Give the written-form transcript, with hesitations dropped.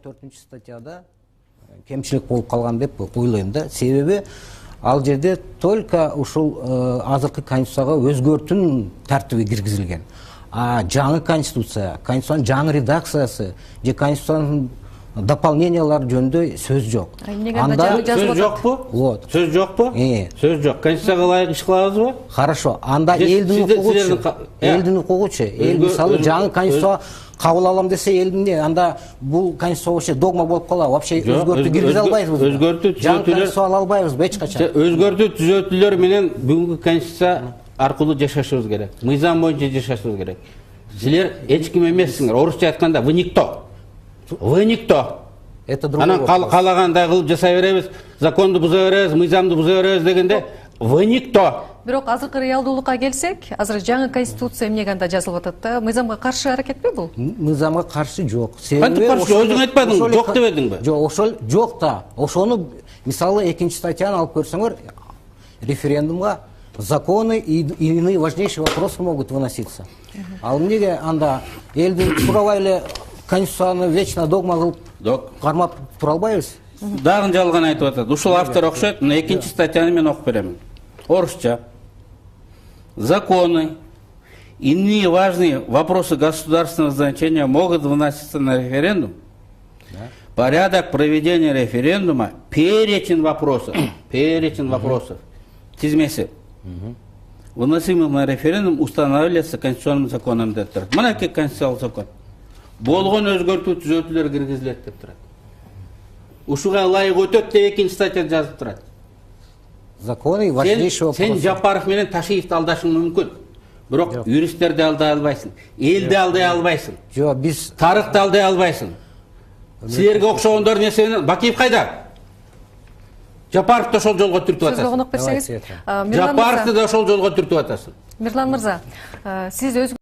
4 статьяда кемшілік болып қалған деп ойлаймын да. Себебі ал жерде только ушул азыркы конституцияга өзгөртүүнүн тартиби киргизилген. А жаңы конституциянын жаңы редакциясы же конституциянын дополнениялар жөнүндө сөз жок. Анда сөз жокпу? Вот. Сөз жокпу? Сөз жок. Конституцияга ылайык иш кылабызбы? Хорошо. Анда элдин укугучу, эл мисалы жаңы конституция кабыл алам десе элдин не, анда бул конституция вообще догма болуп калат. Вообще өзгөртүү киргизе албайбыз. Өзгөртүү түзөтүүлөр ала албайбыз эч качан. Өзгөртүү түзөтүүлөр менен бүгүнкү конституция аркылуу жашашыбыз керек. Мыйзам боюнча жашашыбыз керек. Силер эч ким эмессиңер. Орусча айтканда вы никто. Вы никто. Это другой вопрос. Анан каалагандай кылып жасай беребиз, законду буза беребиз, мыйзамды буза беребиз дегенде вы никто. Бирок азыркы реалдуулукка келсек, азыр жаңы конституция эмнеге анда жазылып атат да? Мыйзамга каршы аракетпи бул? Мыйзамга каршы жок. Кантип каршы? Өзүң айтпадыңбы? Жок дебедиңби? Жок, ошол жок да. Ошону мисалы 2-статьяны алып көрсөңөр, референдумга законы и иные важнейшие вопросы могут выноситься. Ал эмнеге анда элдин туурабай эле конституцияны вечно догма кылып кармап тура албайбыз? Дагы жалган айтып атат. Ушул автор окшойт. Мына 2-статьяны мен окуп беремин. Орусча. Законы, иные важные вопросы государственного значения могут выноситься на референдум. Порядок проведения референдума, перечень вопросов, тизмеси, выносимых на референдум устанавливается конституционным законом деп турат. Мына конституциялык закон. Болгон өзгөртүү түзөтүүлөр киргизилет деп турат. Ушуга ылайык өтөт деп 2-статья жазып турат. Законы важнейший вопрос. Сен Жапаров менен Ташиевди алдашың мүмкүн. Бирок юристтерди алдай албайсың, элди алдай албайсың. Жок, биз тарыхты алдай албайсың. Силерге окшогондор нерсени Бакиев кайда? Жапаровду ошол жолго түртүп атасың. Сөзгө конок берсеңиз. Жапаровду да ошол жолго түртүп атасың. Мирлан мырза, сиз өз